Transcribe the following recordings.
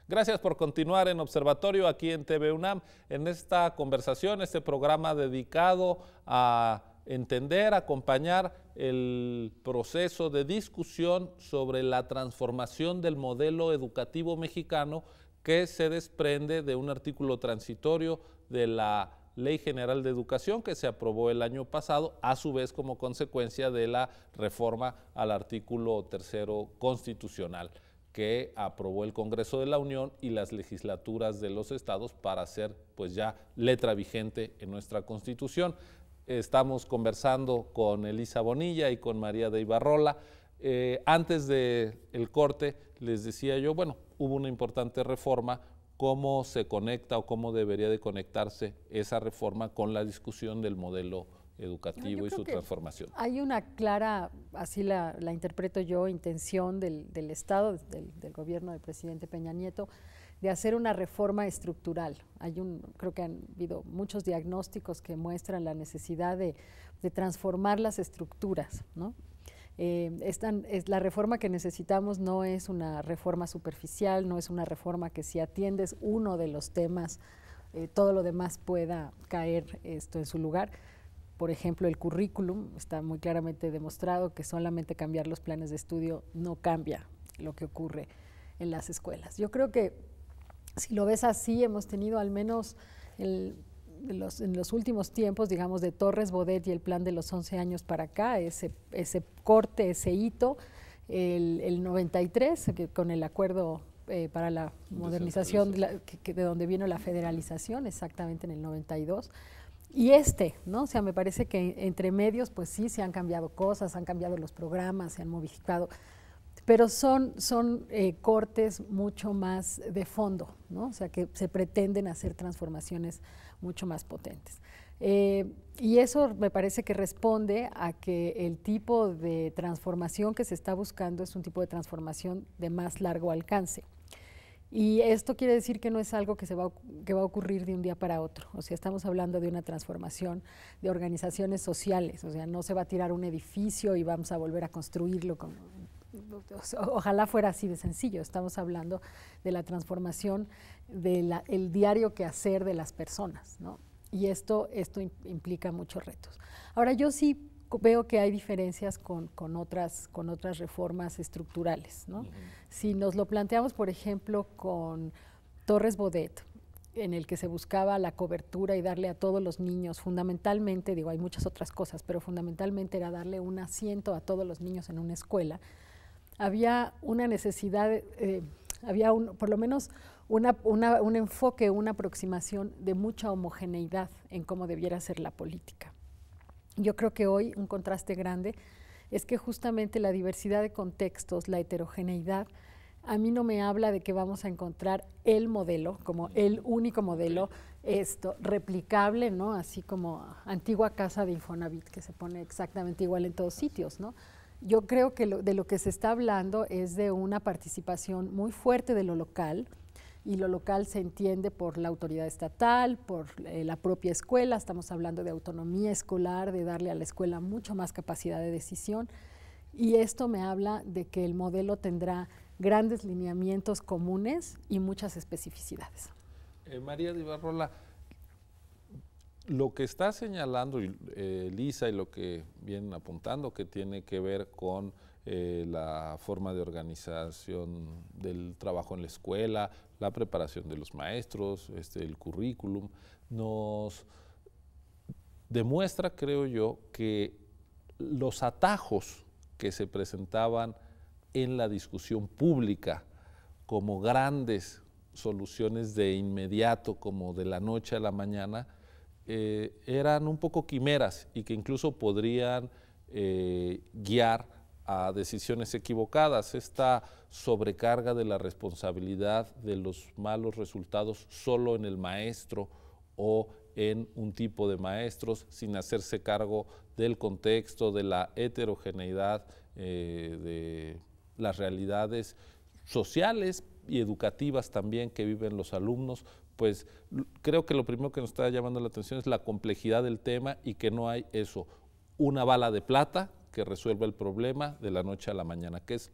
Gracias por continuar en Observatorio aquí en TV UNAM, en esta conversación, este programa dedicado a entender, acompañar el proceso de discusión sobre la transformación del modelo educativo mexicano que se desprende de un artículo transitorio de la Ley General de Educación que se aprobó el año pasado, a su vez como consecuencia de la reforma al artículo 3º constitucional que aprobó el Congreso de la Unión y las legislaturas de los estados para hacer pues ya letra vigente en nuestra Constitución. Estamos conversando con Elisa Bonilla y con María de Ibarrola. Antes del corte les decía yo, bueno, hubo una importante reforma, cómo se conecta o cómo debería de conectarse esa reforma con la discusión del modelo educativo y su transformación. Hay una clara, así la interpreto yo, intención del Estado, del gobierno del presidente Peña Nieto, de hacer una reforma estructural. Creo que han habido muchos diagnósticos que muestran la necesidad de transformar las estructuras, ¿no? La reforma que necesitamos no es una reforma superficial, no es una reforma que si atiendes uno de los temas, todo lo demás pueda caer en su lugar. Por ejemplo, el currículum, está muy claramente demostrado que solamente cambiar los planes de estudio no cambia lo que ocurre en las escuelas. Yo creo que si lo ves así, hemos tenido al menos en los últimos tiempos, digamos, de Torres Bodet y el plan de los 11 años para acá, ese corte, ese hito, el 93, con el acuerdo para la modernización, de donde vino la federalización, exactamente en el 92, y ¿no? O sea, me parece que entre medios, pues sí, se han cambiado cosas, han cambiado los programas, se han modificado, pero son cortes mucho más de fondo, ¿no? O sea, que se pretenden hacer transformaciones mucho más potentes. Y eso me parece que responde a que el tipo de transformación que se está buscando es un tipo de transformación de más largo alcance. Y esto quiere decir que no es algo que va a ocurrir de un día para otro. O sea, estamos hablando de una transformación de organizaciones sociales. O sea, no se va a tirar un edificio y vamos a volver a construirlo. Ojalá fuera así de sencillo. Estamos hablando de la transformación del diario quehacer de las personas, ¿no? Y esto implica muchos retos. Ahora, yo sí veo que hay diferencias con otras reformas estructurales, ¿no? Si nos lo planteamos, por ejemplo, con Torres Bodet, en el que se buscaba la cobertura y darle a todos los niños, fundamentalmente, digo, hay muchas otras cosas, pero fundamentalmente era darle un asiento a todos los niños en una escuela, había una necesidad, por lo menos un enfoque, una aproximación de mucha homogeneidad en cómo debiera ser la política. Yo creo que hoy un contraste grande es que justamente la diversidad de contextos, la heterogeneidad, a mí no me habla de que vamos a encontrar el modelo, como el único modelo, replicable, ¿no? Así como antigua casa de Infonavit, que se pone exactamente igual en todos sitios, ¿no? Yo creo que de lo que se está hablando es de una participación muy fuerte de lo local, y lo local se entiende por la autoridad estatal, por la propia escuela. Estamos hablando de autonomía escolar, de darle a la escuela mucho más capacidad de decisión, y esto me habla de que el modelo tendrá grandes lineamientos comunes y muchas especificidades. María de Ibarrola, lo que está señalando Lisa y lo que vienen apuntando que tiene que ver con la forma de organización del trabajo en la escuela, la preparación de los maestros, el currículum, nos demuestra, creo yo, que los atajos que se presentaban en la discusión pública como grandes soluciones de inmediato, como de la noche a la mañana, eran un poco quimeras y que incluso podrían guiar a decisiones equivocadas. Esta sobrecarga de la responsabilidad de los malos resultados solo en el maestro o en un tipo de maestros, sin hacerse cargo del contexto, de la heterogeneidad, de las realidades sociales y educativas también que viven los alumnos, pues creo que lo primero que nos está llamando la atención es la complejidad del tema y que no hay una bala de plata que resuelva el problema de la noche a la mañana, que es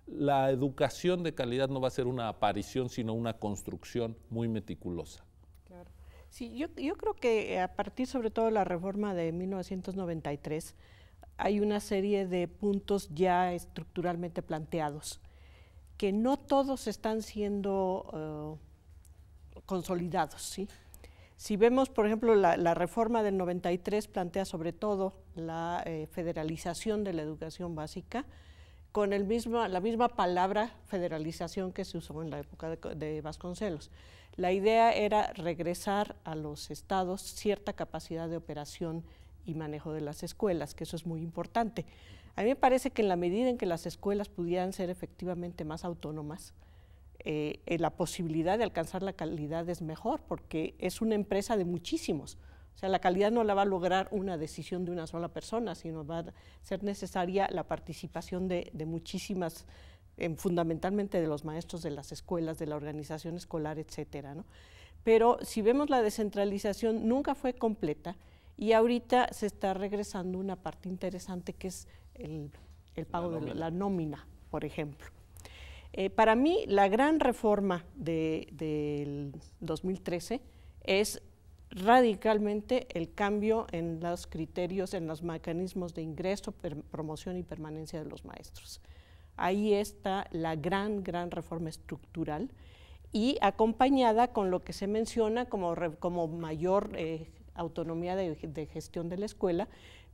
la educación de calidad no va a ser una aparición, sino una construcción muy meticulosa. Claro. Sí, yo creo que a partir sobre todo de la reforma de 1993 hay una serie de puntos ya estructuralmente planteados, que no todos están siendo consolidados, ¿sí? Si vemos, por ejemplo, la reforma del 93 plantea sobre todo la federalización de la educación básica, con la misma palabra federalización que se usó en la época de Vasconcelos. La idea era regresar a los estados cierta capacidad de operación y manejo de las escuelas, que eso es muy importante. A mí me parece que en la medida en que las escuelas pudieran ser efectivamente más autónomas, la posibilidad de alcanzar la calidad es mejor, porque es una empresa de muchísimos. O sea, la calidad no la va a lograr una decisión de una sola persona, sino va a ser necesaria la participación de muchísimas, fundamentalmente de los maestros de las escuelas, de la organización escolar, etcétera, ¿no? Pero si vemos la descentralización, nunca fue completa, y ahorita se está regresando una parte interesante que es el pago de la nómina, por ejemplo. Para mí, la gran reforma del 2013 es radicalmente el cambio en los criterios, en los mecanismos de ingreso, promoción y permanencia de los maestros. Ahí está la gran reforma estructural, y acompañada con lo que se menciona como mayor autonomía de gestión de la escuela,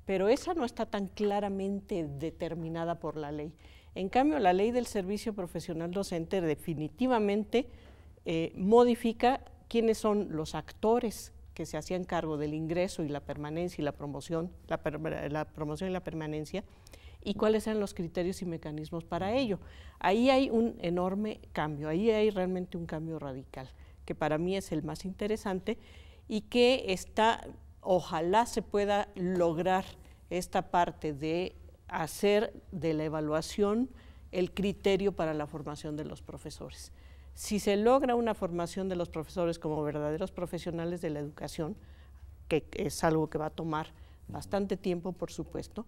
pero esa no está tan claramente determinada por la ley. En cambio, la ley del servicio profesional docente definitivamente modifica quiénes son los actores que se hacían cargo del ingreso y la permanencia y la promoción y la permanencia, y cuáles eran los criterios y mecanismos para ello. Ahí hay un enorme cambio, ahí hay realmente un cambio radical, que para mí es el más interesante, y que ojalá se pueda lograr esta parte de hacer de la evaluación el criterio para la formación de los profesores. Si se logra una formación de los profesores como verdaderos profesionales de la educación, que es algo que va a tomar bastante tiempo, por supuesto,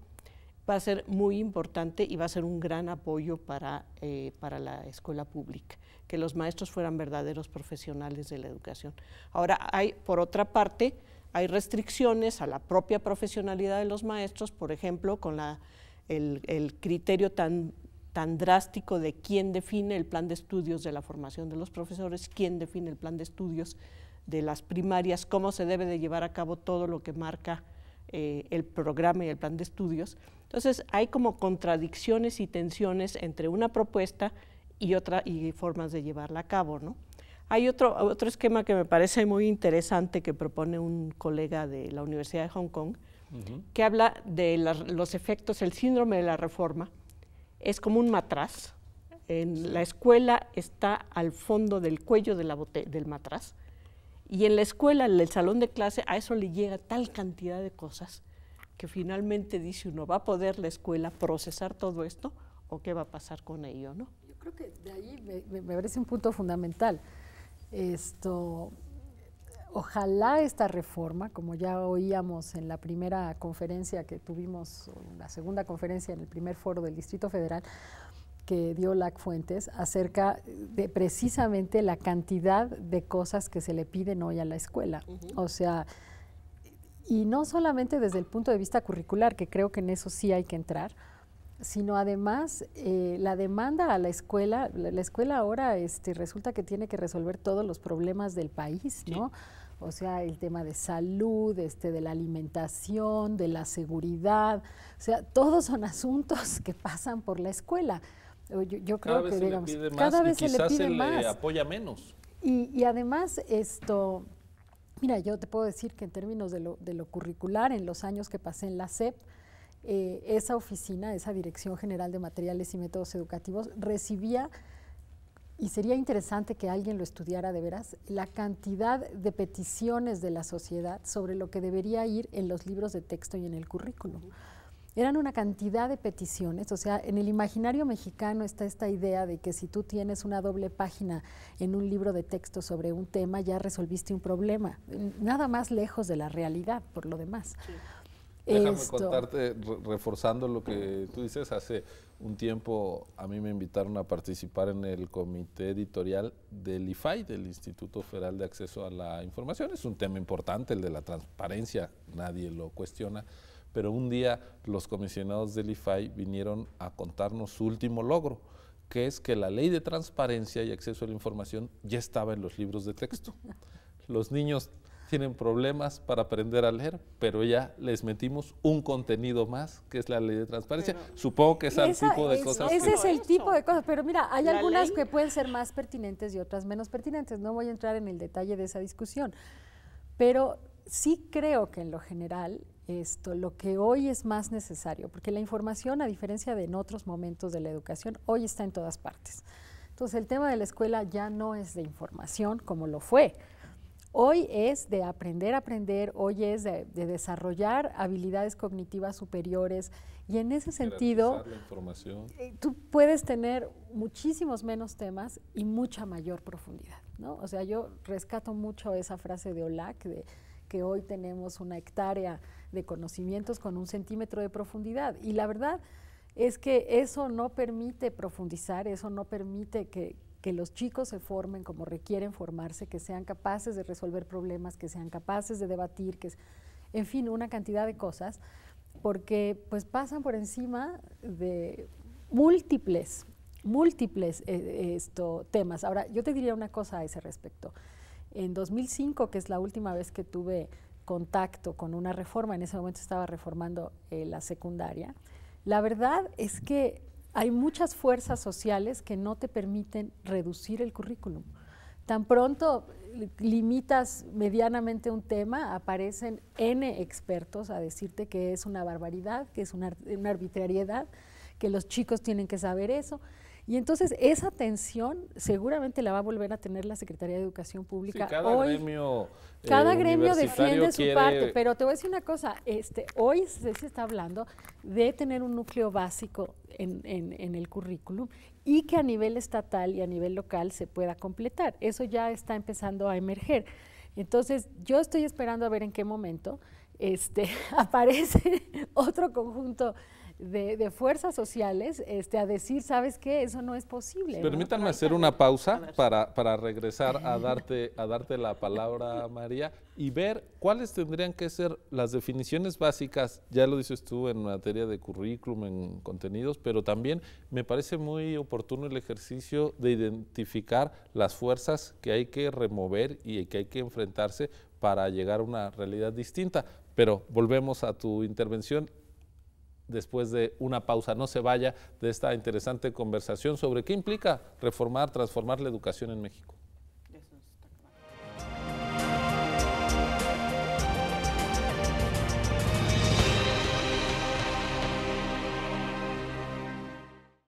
va a ser muy importante y va a ser un gran apoyo para la escuela pública, que los maestros fueran verdaderos profesionales de la educación. Ahora, por otra parte, hay restricciones a la propia profesionalidad de los maestros, por ejemplo, con el criterio tan drástico de quién define el plan de estudios de la formación de los profesores, quién define el plan de estudios de las primarias, cómo se debe de llevar a cabo todo lo que marca el programa y el plan de estudios. Entonces, hay como contradicciones y tensiones entre una propuesta y formas de llevarla a cabo, ¿no? Hay otro esquema que me parece muy interesante que propone un colega de la Universidad de Hong Kong, que habla de los efectos, el síndrome de la reforma. Es como un matraz. La escuela está al fondo del cuello del matraz, y en la escuela, en el salón de clase, a eso le llega tal cantidad de cosas que finalmente dice uno, ¿va a poder la escuela procesar todo esto o qué va a pasar con ello, ¿no? Yo creo que de ahí me parece un punto fundamental. Ojalá esta reforma, como ya oíamos en la primera conferencia que tuvimos, la segunda conferencia en el primer foro del Distrito Federal, que dio LAC Fuentes, acerca de precisamente la cantidad de cosas que se le piden hoy a la escuela. O sea, y no solamente desde el punto de vista curricular, que creo que en eso sí hay que entrar, sino además la demanda a la escuela ahora resulta que tiene que resolver todos los problemas del país, ¿no? Sí. O sea, el tema de salud, de la alimentación, de la seguridad, o sea, todos son asuntos que pasan por la escuela. Yo creo que, digamos, cada vez se le pide más. Quizás se le apoya menos. Y además mira, yo te puedo decir que en términos de lo curricular, en los años que pasé en la SEP, esa oficina, esa Dirección General de Materiales y Métodos Educativos, recibía, y sería interesante que alguien lo estudiara de veras, la cantidad de peticiones de la sociedad sobre lo que debería ir en los libros de texto y en el currículum. Eran una cantidad de peticiones, o sea, en el imaginario mexicano está esta idea de que si tú tienes una doble página en un libro de texto sobre un tema, ya resolviste un problema, nada más lejos de la realidad, por lo demás. Sí. Déjame contarte, reforzando lo que tú dices, hace un tiempo a mí me invitaron a participar en el comité editorial del IFAI, del Instituto Federal de Acceso a la Información. Es un tema importante, el de la transparencia, nadie lo cuestiona, pero un día los comisionados del IFAI vinieron a contarnos su último logro, que es que la ley de transparencia y acceso a la información ya estaba en los libros de texto. Los niños tienen problemas para aprender a leer, pero ya les metimos un contenido más, que es la ley de transparencia. Pero supongo que es el tipo de cosas. Ese es el tipo de cosas, pero mira, hay algunas que pueden ser más pertinentes y otras menos pertinentes. No voy a entrar en el detalle de esa discusión, pero sí creo que en lo general lo que hoy es más necesario, porque la información, a diferencia de en otros momentos de la educación, hoy está en todas partes. Entonces el tema de la escuela ya no es de información como lo fue. Hoy es de aprender a aprender, hoy es de desarrollar habilidades cognitivas superiores y en ese sentido la información. Tú puedes tener muchísimos menos temas y mucha mayor profundidad, ¿no? O sea, yo rescato mucho esa frase de Olac de que hoy tenemos una hectárea de conocimientos con 1 centímetro de profundidad y la verdad es que eso no permite profundizar, eso no permite que los chicos se formen como requieren formarse, que sean capaces de resolver problemas, que sean capaces de debatir, en fin, una cantidad de cosas, porque pues pasan por encima de múltiples temas. Ahora, yo te diría una cosa a ese respecto. En 2005, que es la última vez que tuve contacto con una reforma, en ese momento estaba reformando la secundaria, la verdad es que hay muchas fuerzas sociales que no te permiten reducir el currículum. Tan pronto limitas medianamente un tema, aparecen N expertos a decirte que es una barbaridad, que es una arbitrariedad, que los chicos tienen que saber eso. Y entonces esa tensión seguramente la va a volver a tener la Secretaría de Educación Pública. Sí, cada gremio defiende su parte, pero te voy a decir una cosa, hoy se está hablando de tener un núcleo básico en el currículum y que a nivel estatal y a nivel local se pueda completar. Eso ya está empezando a emerger. Entonces, yo estoy esperando a ver en qué momento aparece otro conjunto de fuerzas sociales a decir, ¿sabes qué? Eso no es posible. Permítanme hacer una pausa para regresar a darte la palabra, María, y ver cuáles tendrían que ser las definiciones básicas, ya lo dices tú, en materia de currículum, en contenidos, pero también me parece muy oportuno el ejercicio de identificar las fuerzas que hay que remover y que hay que enfrentarse para llegar a una realidad distinta. Pero volvemos a tu intervención después de una pausa. No se vaya de esta interesante conversación sobre qué implica reformar, transformar la educación en México.